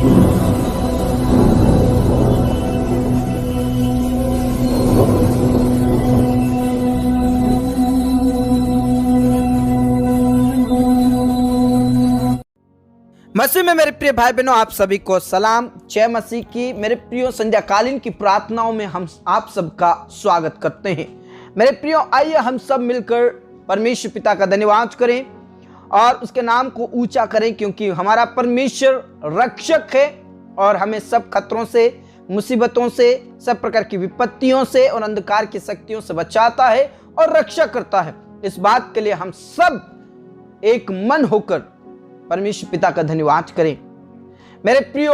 मसीह में मेरे प्रिय भाई बहनों, आप सभी को सलाम। जय मसीह की। मेरे प्रियो, संध्याकालीन की प्रार्थनाओं में हम आप सबका स्वागत करते हैं। मेरे प्रियो, आइए हम सब मिलकर परमेश्वर पिता का धन्यवाद करें और उसके नाम को ऊंचा करें, क्योंकि हमारा परमेश्वर रक्षक है और हमें सब खतरों से, मुसीबतों से, सब प्रकार की विपत्तियों से और अंधकार की शक्तियों से बचाता है और रक्षा करता है। इस बात के लिए हम सब एक मन होकर परमेश्वर पिता का धन्यवाद करें। मेरे प्रियो,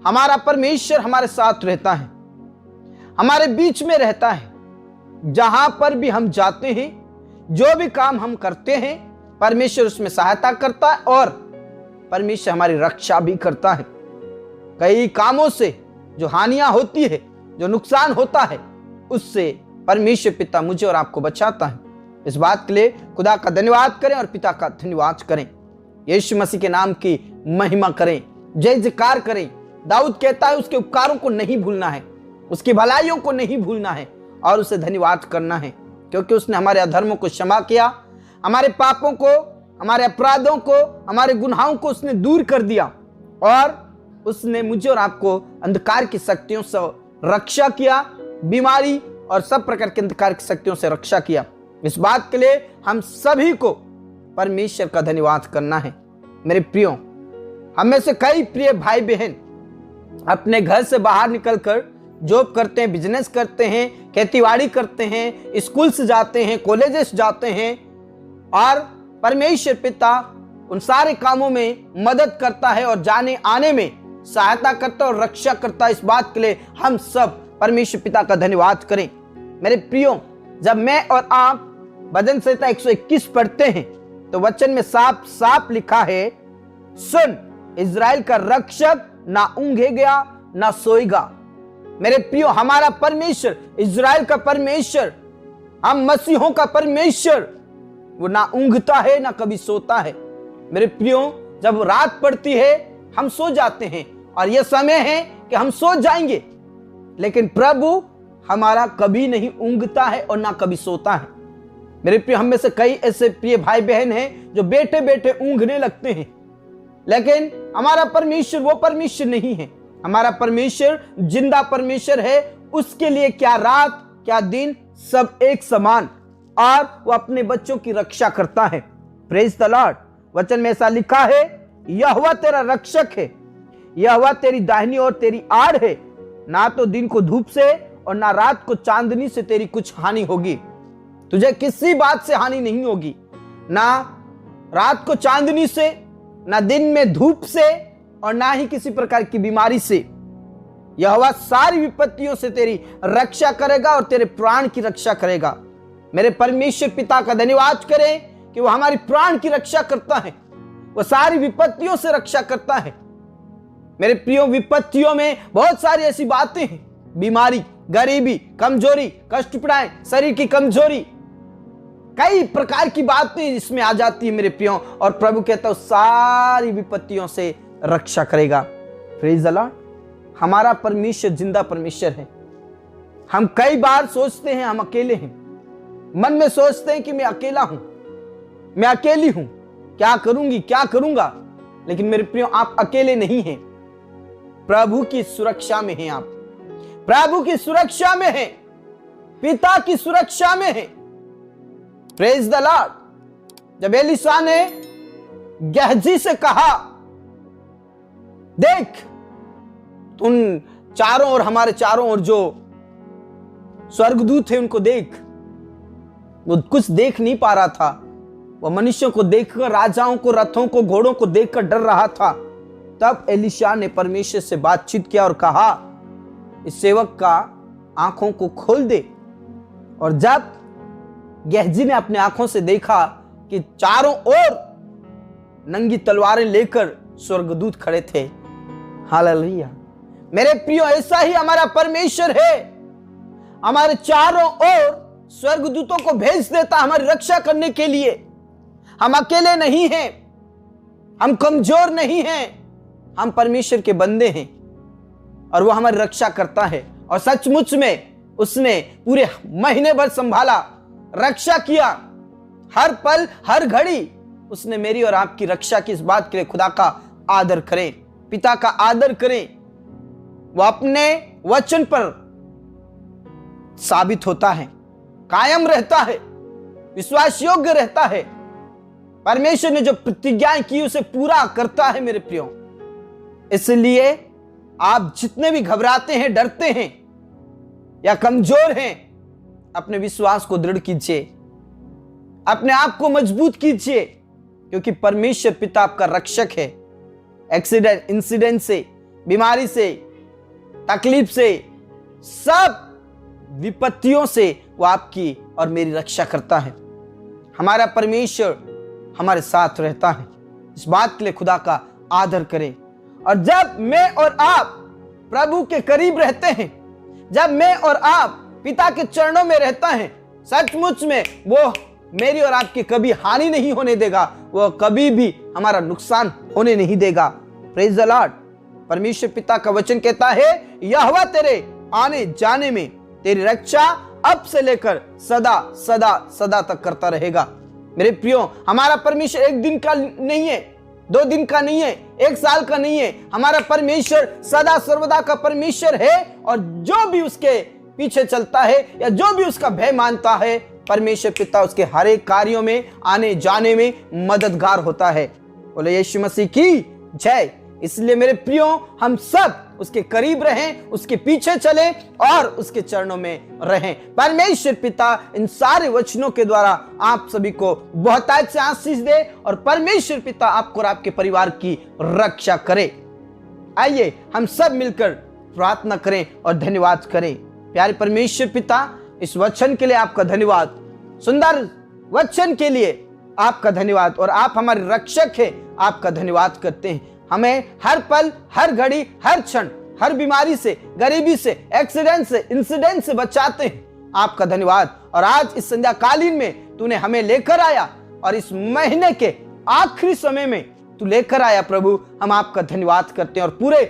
हमारा परमेश्वर हमारे साथ रहता है, हमारे बीच में रहता है। जहां पर भी हम जाते हैं, जो भी काम हम करते हैं, परमेश्वर उसमें सहायता करता है और परमेश्वर हमारी रक्षा भी करता है। कई कामों से जो हानियां होती है, जो नुकसान होता है, उससे परमेश्वर पिता मुझे और आपको बचाता है। इस बात के लिए खुदा का धन्यवाद करें और पिता का धन्यवाद करें। यीशु मसीह के नाम की महिमा करें, जय जयकार करें। दाऊद कहता है उसके उपकारों को नहीं भूलना है, उसकी भलाइयों को नहीं भूलना है और उसे धन्यवाद करना है, क्योंकि उसने हमारे अधर्मों को क्षमा किया, हमारे पापों को, हमारे अपराधों को, हमारे गुनाहों को उसने दूर कर दिया और उसने मुझे और आपको अंधकार की शक्तियों से रक्षा किया, बीमारी और सब प्रकार के अंधकार की शक्तियों से रक्षा किया। इस बात के लिए हम सभी को परमेश्वर का धन्यवाद करना है। मेरे प्रियो, हम में से कई प्रिय भाई बहन अपने घर से बाहर निकलकर जॉब करते हैं, बिजनेस करते हैं, खेतीबाड़ी करते हैं, स्कूल से जाते हैं, कॉलेजेस जाते हैं और परमेश्वर पिता उन सारे कामों में मदद करता है और जाने आने में सहायता करता है और रक्षा करता है। इस बात के लिए हम सब परमेश्वर पिता का धन्यवाद करें। मेरे प्रियो, जब मैं और आप भजन संहिता 121 पढ़ते हैं तो वचन में साफ साफ लिखा है, सुन इज़राइल का रक्षक ना ऊंघेगा ना सोएगा। मेरे प्रियो, हमारा परमेश्वर, इज़राइल का परमेश्वर, हम मसीहों का परमेश्वर, वो ना ऊंघता है ना कभी सोता है। मेरे प्रियो, जब रात पड़ती है हम सो जाते हैं और यह समय है कि हम सो जाएंगे, लेकिन प्रभु हमारा कभी नहीं ऊंघता है और ना कभी सोता है। मेरे प्रिय, हम में से कई ऐसे प्रिय भाई बहन हैं जो बैठे बैठे ऊँघने लगते हैं, लेकिन हमारा परमेश्वर वो परमेश्वर नहीं है। हमारा परमेश्वर जिंदा परमेश्वर है। उसके लिए क्या रात क्या दिन सब एक समान, और वो अपने बच्चों की रक्षा करता है। Praise the Lord. वचन में ऐसा लिखा है, यहोवा तेरा रक्षक है, यहोवा तेरी दाहिनी और तेरी आड़ है, ना तो दिन को धूप से और ना रात को चांदनी से तेरी कुछ हानि होगी। तुझे किसी बात से हानि नहीं होगी, ना रात को चांदनी से, ना दिन में धूप से और ना ही किसी प्रकार की बीमारी से। यहोवा सारी विपत्तियों से तेरी रक्षा करेगा और तेरे प्राण की रक्षा करेगा। मेरे परमेश्वर पिता का धन्यवाद करें कि वो हमारी प्राण की रक्षा करता है, वो सारी विपत्तियों से रक्षा करता है। मेरे प्रियो, विपत्तियों में बहुत सारी ऐसी बातें हैं, बीमारी, गरीबी, कमजोरी, कष्ट पीड़ाएं, शरीर की कमजोरी, कई प्रकार की बातें इसमें आ जाती है मेरे प्रियो, और प्रभु कहता है सारी विपत्तियों से रक्षा करेगा। Praise the Lord. हमारा परमेश्वर जिंदा परमेश्वर है। हम कई बार सोचते हैं हम अकेले हैं, मन में सोचते हैं कि मैं अकेला हूं, मैं अकेली हूं, क्या करूंगी, क्या करूंगा। लेकिन मेरे प्रियो, आप अकेले नहीं हैं। प्रभु की सुरक्षा में हैं आप, प्रभु की सुरक्षा में हैं, पिता की सुरक्षा में हैं। Praise the Lord. जब एलीशा ने गेहजी से कहा, देख तुम चारों ओर, हमारे चारों ओर जो स्वर्गदूत थे उनको देख, वो कुछ देख नहीं पा रहा था। वो मनुष्यों को देखकर, राजाओं को, रथों को, घोड़ों को देखकर डर रहा था। तब एलीशा ने परमेश्वर से बातचीत किया और कहा, इस सेवक का आंखों को खोल दे। और जब गेहजी ने अपने आंखों से देखा कि चारों ओर नंगी तलवारें लेकर स्वर्गदूत खड़े थे। हालेलुया। मेरे प्रियो, ऐसा ही हमारा परमेश्वर है। हमारे चारों ओर स्वर्गदूतों को भेज देता हमारी रक्षा करने के लिए। हम अकेले नहीं हैं, हम कमजोर नहीं हैं, हम परमेश्वर के बंदे हैं और वो हमारी रक्षा करता है। और सचमुच में उसने पूरे महीने भर संभाला, रक्षा किया, हर पल हर घड़ी उसने मेरी और आपकी रक्षा की। इस बात के लिए खुदा का आदर करें, पिता का आदर करें। वो अपने वचन पर साबित होता है, कायम रहता है, विश्वास योग्य रहता है। परमेश्वर ने जो प्रतिज्ञाएं की उसे पूरा करता है मेरे प्रियो। इसलिए आप जितने भी घबराते हैं, डरते हैं या कमजोर हैं, अपने विश्वास को दृढ़ कीजिए, अपने आप को मजबूत कीजिए, क्योंकि परमेश्वर पिता आपका रक्षक है। एक्सीडेंट, इंसिडेंट से, बीमारी से, तकलीफ से, सब विपत्तियों से वो आपकी और मेरी रक्षा करता है। हमारा परमेश्वर हमारे साथ रहता है। इस बात के लिए खुदा का आदर करें। और जब मैं और आप प्रभु के करीब रहते हैं, जब मैं और आप पिता के चरणों में रहता है, सचमुच में वो मेरी और आपकी कभी हानि नहीं होने देगा, वो कभी भी हमारा नुकसान होने नहीं देगा। Praise the Lord. परमेश्वर पिता का वचन कहता है, यहोवा तेरे आने जाने में तेरी रक्षा अब से लेकर सदा सदा सदा तक करता रहेगा। मेरे प्रियो, हमारा परमेश्वर एक दिन का नहीं है, 2 दिन का नहीं है, 1 साल का नहीं है। हमारा परमेश्वर सदा सर्वदा का परमेश्वर है। और जो भी उसके पीछे चलता है या जो भी उसका भय मानता है, परमेश्वर पिता उसके हर एक कार्यों में आने जाने में मददगार होता है। बोले यीशु मसीह की जय। इसलिए मेरे प्रियो, हम सब उसके करीब रहें, उसके पीछे चलें और उसके चरणों में रहें। परमेश्वर पिता इन सारे वचनों के द्वारा आप सभी को बहुतायत से आशीष दे और परमेश्वर पिता आपको और आपके परिवार की रक्षा करे। आइए हम सब मिलकर प्रार्थना करें और धन्यवाद करें। प्यारे परमेश्वर पिता, इस वचन के लिए आपका धन्यवाद, सुंदर वचन के लिए आपका धन्यवाद। और आप हमारे रक्षक हैं, आपका धन्यवाद करते हैं। हमें हर पल हर घड़ी हर क्षण हर बीमारी से, गरीबी से, एक्सीडेंट से, इंसिडेंट से बचाते हैं, आपका धन्यवाद। और आज इस संध्या कालीन में तूने हमें लेकर आया और इस महीने के आखिरी समय में तू लेकर आया प्रभु, हम आपका धन्यवाद करते हैं। और पूरे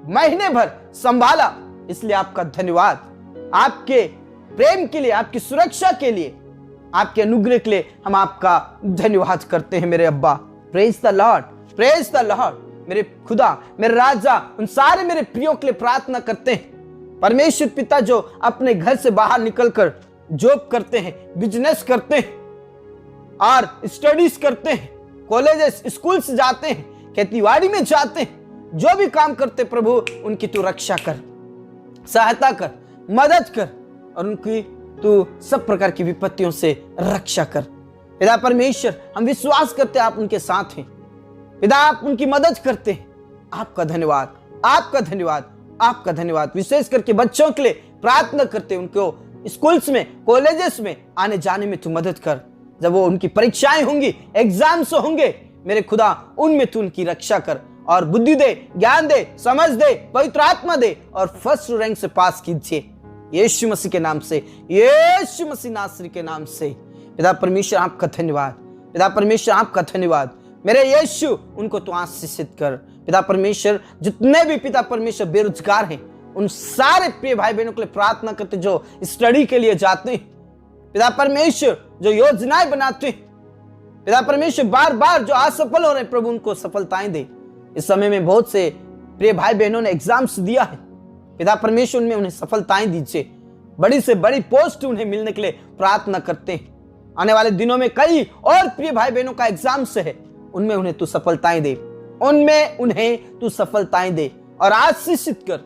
महीने भर संभाला, इसलिए आपका धन्यवाद। आपके प्रेम के लिए, आपकी सुरक्षा के लिए, आपके अनुग्रह के लिए हम आपका धन्यवाद करते हैं मेरे अब्बा। Praise the Lord, praise the Lord. मेरे खुदा, मेरे राजा, उन सारे मेरे प्रियो के लिए प्रार्थना करते हैं। परमेश्वर पिता जो अपने घर से बाहर निकलकर जॉब करते हैं, बिजनेस करते हैं और स्टडीज करते हैं, कॉलेजेस स्कूल्स जाते हैं, खेतीबाड़ी में जाते हैं, जो भी काम करते प्रभु, उनकी तू रक्षा कर, सहायता कर, मदद कर और उनकी तू सब प्रकार की विपत्तियों से रक्षा कर। पिता परमेश्वर, हम विश्वास करते आप उनके साथ हैं। पिता आप उनकी मदद करते हैं। आपका धन्यवाद, आपका धन्यवाद, आपका धन्यवाद। विशेष करके बच्चों के लिए प्रार्थना करते हैं, उनको स्कूल्स में, कॉलेजेस में आने जाने में तू मदद कर। जब वो उनकी परीक्षाएं होंगी, एग्जाम्स होंगे, मेरे खुदा उनमें तू उनकी रक्षा कर और बुद्धि दे, ज्ञान दे, समझ दे, पवित्र आत्मा दे और फर्स्ट रैंक से पास कीजिए यीशु मसीह के नाम से, यीशु मसीह नासरी के नाम से। पिता परमेश्वर आपका धन्यवाद, पिता परमेश्वर आपका धन्यवाद। मेरे यीशु, उनको तो आशीषित कर। पिता परमेश्वर, जितने भी पिता परमेश्वर बेरोजगार हैं, उन सारे प्रिय भाई बहनों के लिए प्रार्थना करते जो स्टडी के लिए जाते हैं। पिता परमेश्वर, जो योजनाएं बनाते हैं, पिता परमेश्वर बार बार जो असफल हो रहे हैं, प्रभु उनको सफलताएं दे। इस समय में बहुत से प्रिय भाई बहनों ने एग्जाम्स दिया है, पिता परमेश्वर उनमें उन्हें सफलताएं दीजिए। बड़ी से बड़ी पोस्ट उन्हें मिलने के लिए प्रार्थना करते हैं। आने वाले दिनों में कई और प्रिय भाई बहनों का एग्जाम्स है, उनमें उन्हें तू सफलताएं दे, उनमें उन्हें तू सफलताएं दे और आशीषित कर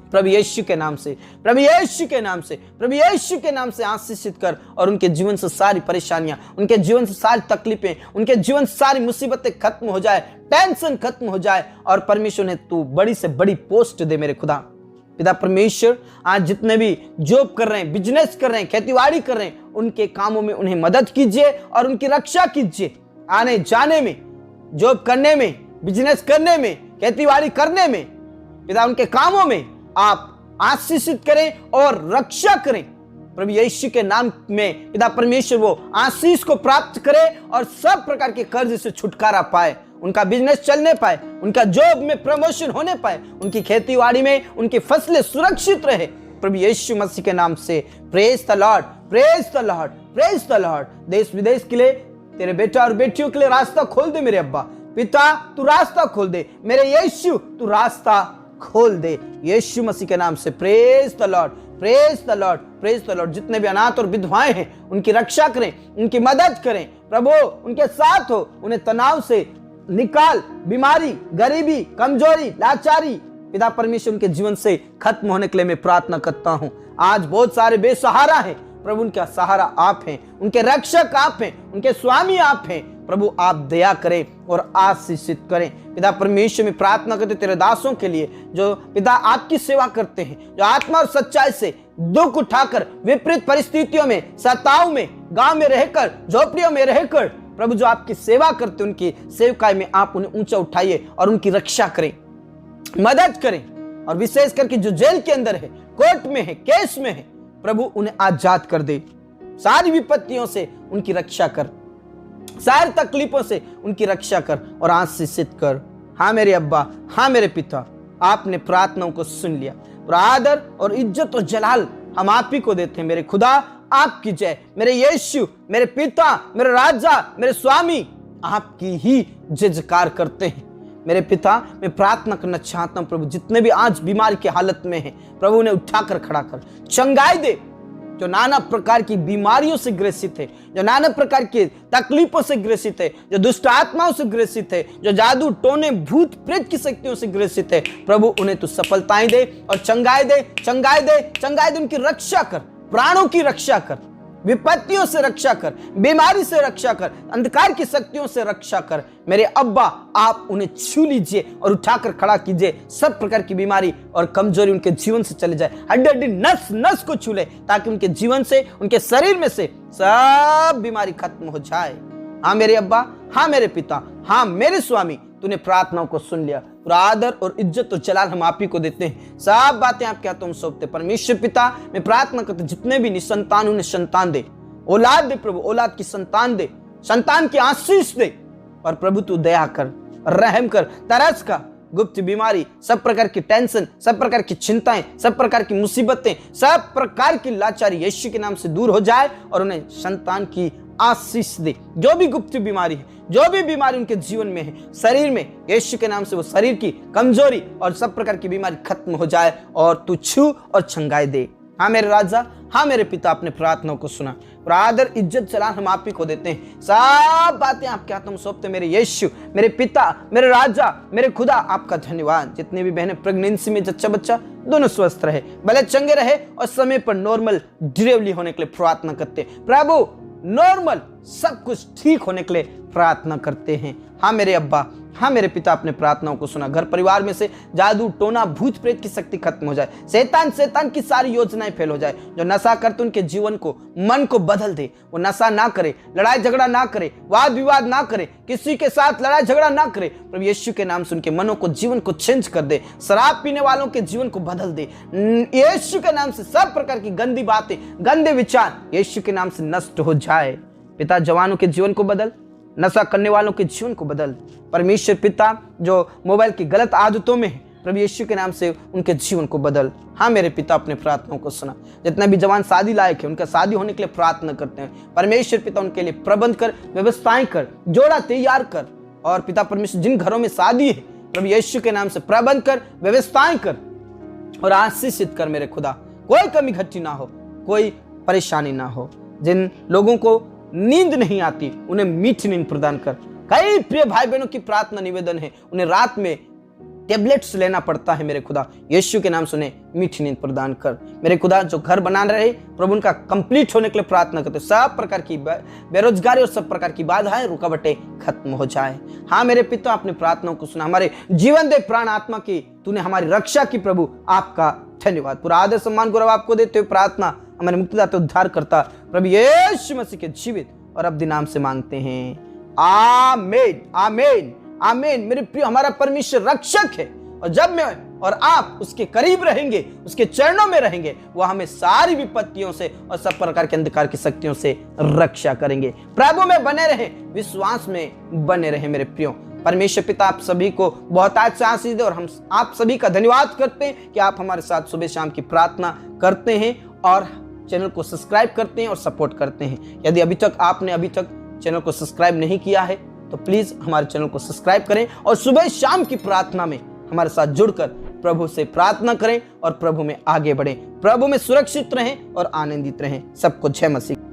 प्रभु यीशु के नाम से, प्रभु यीशु के नाम से, प्रभु यीशु के नाम से आशीषित कर। और उनके जीवन से सारी परेशानियां, उनके जीवन से सारी तकलीफें, उनके जीवन से सारी मुसीबतें खत्म हो जाए, टेंशन खत्म हो जाए और परमेश्वर ने तू बड़ी से बड़ी पोस्ट दे मेरे खुदा। पिता परमेश्वर, आज जितने भी जॉब कर रहे हैं, बिजनेस कर रहे हैं, खेतीबाड़ी कर रहे हैं, उनके कामों में उन्हें मदद कीजिए और उनकी रक्षा कीजिए। आने जाने में, जॉब करने में, बिजनेस करने में, खेतीबाड़ी करने में, पिता उनके कामों में आप आशीषित करें और रक्षा करें। प्रभु यीशु के नाम में पिता परमेश्वर वो आशीष को प्राप्त करे और सब प्रकार के कर्ज से छुटकारा पाए उनका बिजनेस चलने पाए, उनका जॉब में प्रमोशन होने पाए, उनकी खेतीबाड़ी में उनकी फसलें सुरक्षित रहे। प्रभु यीशु मसीह के नाम से praise the Lord, praise the Lord, praise the Lord. देश विदेश के लिए, तेरे बेटा और बेटियों के लिए रास्ता खोल दे मेरे अब्बा। पिता तू रास्ता खोल दे, मेरे यीशु तू रास्ता खोल दे, यीशु मसीह के नाम से। Praise the Lord, praise the Lord, praise the Lord. जितने भी अनाथ और विधवाएं हैं उनकी रक्षा करें, उनकी मदद करें प्रभु, उनके साथ हो, उन्हें तनाव से निकाल, बीमारी, गरीबी, कमजोरी, लाचारी पिता परमेश्वर उनके जीवन से खत्म होने के लिए मैं प्रार्थना करता हूं। आज बहुत सारे बेसहारा हैं प्रभु, उनका सहारा आप हैं, उनके रक्षक आप हैं, उनके स्वामी आप हैं प्रभु। आप दया करें और आशीषित करें पिता परमेश्वर। में प्रार्थना करते तेरे दासों के लिए जो पिता आपकी सेवा करते हैं, जो आत्मा और सच्चाई से दुख उठाकर विपरीत परिस्थितियों में, सताव में, गांव में रहकर, झोपड़ियों में रहकर प्रभु जो आपकी सेवा करते, उनकी सेवकाई में आप उन्हें ऊंचा उठाइए और उनकी रक्षा करें, मदद करें। और विशेष करके जो जेल के अंदर है, कोर्ट में है, केस में है प्रभु, उन्हें आजाद कर दे। सारी विपत्तियों से उनकी रक्षा कर, सारी तकलीफों से उनकी रक्षा कर और आशीषित कर। हाँ मेरे अब्बा, हाँ मेरे पिता, आपने प्रार्थनाओं को सुन लिया और आदर और इज्जत और जलाल हम आप ही को देते हैं। मेरे खुदा आपकी जय। मेरे यीशु, मेरे पिता, मेरे राजा, मेरे स्वामी, आपकी ही जयकार करते हैं। मेरे पिता, मैं प्रार्थना करना चाहता हूं प्रभु, जितने भी आज बीमारी की हालत में हैं प्रभु, उन्हें उठाकर खड़ा कर, चंगाई दे। जो नाना प्रकार की बीमारियों से ग्रसित है, जो नाना प्रकार की तकलीफों से ग्रसित है, जो दुष्ट आत्माओं से ग्रसित है, जो जादू टोने भूत प्रेत की शक्तियों से ग्रसित है प्रभु, उन्हें तू सफलताएं दे और चंगाई दे, चंगाई दे, चंगाई दे। उनकी रक्षा कर, प्राणों की रक्षा कर, विपत्तियों से रक्षा कर, बीमारी से रक्षा कर, अंधकार की शक्तियों से रक्षा कर। मेरे अब्बा, आप उन्हें छू लीजिए और उठाकर खड़ा कीजिए। सब प्रकार की बीमारी और कमजोरी उनके जीवन से चले जाए, हड्डी हड्डी नस नस को छू ले, ताकि उनके जीवन से, उनके शरीर में से सब बीमारी खत्म हो जाए। हाँ मेरे अब्बा, हाँ मेरे पिता, हाँ मेरे स्वामी, तूने प्रार्थनाओं को सुन लिया। पूरा आदर और इज्जत और जलाल हम आप ही को देते हैं। सब बातें आप क्या तुम सौंपते। परमेश्वर पिता, मैं प्रार्थना करते जितने भी निसंतान, उन्हें संतान दे, औलाद दे प्रभु, औलाद की संतान दे, संतान की आशीष दे। और प्रभु तू दया कर, रहम कर, तरस का गुप्त बीमारी, सब प्रकार की टेंशन, सब प्रकार की चिंताएं, सब प्रकार की मुसीबतें, सब प्रकार की लाचारी यीशु के नाम से दूर हो जाए और उन्हें संतान की आशीष दे। जो भी गुप्त बीमारी है, जो भी बीमारी उनके जीवन में है, शरीर में, यीशु के नाम से वो शरीर की कमजोरी और सब प्रकार की बीमारी खत्म हो जाए और तू छू और छंगाई दे। हाँ मेरे राजा, हाँ मेरे पिता, अपने प्रार्थनाओं को सुना और आदर इज्जत जलाल हम आप ही को देते हैं। सब बातें आप क्या तुम सौंपते। मेरे यीशु, मेरे पिता, मेरे राजा, मेरे खुदा, आपका धन्यवाद। जितने भी बहनें प्रेगनेंसी में जच्चा बच्चा दोनों स्वस्थ रहे, भले चंगे रहे और समय पर नॉर्मल डिलीवरी होने के लिए प्रार्थना करते हैं प्रभु। नॉर्मल सब कुछ ठीक होने के लिए प्रार्थना करते हैं। हाँ मेरे अब्बा, हाँ मेरे पिता, अपने प्रार्थनाओं को सुना। घर परिवार में से जादू टोना भूत प्रेत की शक्ति खत्म हो जाए, शैतान की सारी योजनाएं फेल हो जाए। जो नशा करते उनके जीवन को, मन को बदल दे। वो नशा ना करे, लड़ाई झगड़ा ना करे, वाद विवाद ना करे, किसी के साथ लड़ाई झगड़ा ना करे। प्रभु यीशु के नाम से उनके मनों को, जीवन को चेंज कर दे। शराब पीने वालों के जीवन को बदल दे। यीशु के नाम से सब प्रकार की गंदी बातें, गंदे विचार यीशु के नाम से नष्ट हो जाए। पिता, जवानों के जीवन को बदल, नशा करने वालों के जीवन को बदल। परमेश्वर पिता, जो मोबाइल की गलत आदतों में है प्रभु यीशु के नाम से उनके जीवन को बदल। हाँ मेरे पिता, अपने प्रार्थनाओं को सुना। जितने भी जवान शादी लायक है, उनका शादी होने के लिए प्रार्थना करते हैं। परमेश्वर पिता, उनके लिए प्रबंध कर, व्यवस्थाएं कर, जोड़ा तैयार कर। और पिता परमेश्वर, जिन घरों में शादी है प्रभु यीशु के नाम से प्रबंध कर, व्यवस्थाएं कर और आशीषित कर। मेरे खुदा, कोई कमी घटी ना हो, कोई परेशानी ना हो। जिन लोगों को नींद नहीं आती उन्हें मीठी नींद प्रदान कर। कई प्रिय भाई बहनों की प्रार्थना निवेदन है, उन्हें रात में टेबलेट्स लेना पड़ता है। मेरे खुदा, यीशु के नाम से उन्हें मीठी नींद प्रदान कर। मेरे खुदा, जो घर बना रहे प्रभु, उनका कंप्लीट होने के लिए प्रार्थना करते। सब प्रकार की बेरोजगारी और सब प्रकार की बाधाएं, रुकावटें खत्म हो जाए। हाँ मेरे पिता, अपने प्रार्थनाओं को सुना। हमारे जीवन दे, प्राण आत्मा की तूने हमारी रक्षा की प्रभु, आपका धन्यवाद। पूरा आदर सम्मान गौरव आपको देते हुए प्रार्थना हमारे मुक्तिदाता उद्धार करता प्रभु यीशु मसीह के जीवित और अब्दी नाम से मांगते हैं, आमीन, आमीन, आमीन। मेरे प्रिय, हमारा परमेश्वर रक्षक है और जब मैं और आप उसके करीब रहेंगे, उसके चरणों में रहेंगे, वह हमें सारी विपत्तियों से और सब प्रकार के अंधकार की शक्तियों से रक्षा करेंगे। प्रभु में बने रहे, विश्वास में बने रहे। मेरे प्रियो, परमेश्वर पिता आप सभी को बहुत अच्छा आशीष दे और हम आप सभी का धन्यवाद करते हैं कि आप हमारे साथ सुबह शाम की प्रार्थना करते हैं और चैनल को सब्सक्राइब करते हैं और सपोर्ट करते हैं। यदि अभी तक चैनल को सब्सक्राइब नहीं किया है तो प्लीज हमारे चैनल को सब्सक्राइब करें और सुबह शाम की प्रार्थना में हमारे साथ जुड़कर प्रभु से प्रार्थना करें और प्रभु में आगे बढ़ें, प्रभु में सुरक्षित रहें और आनंदित रहें। सबको जय मसीह।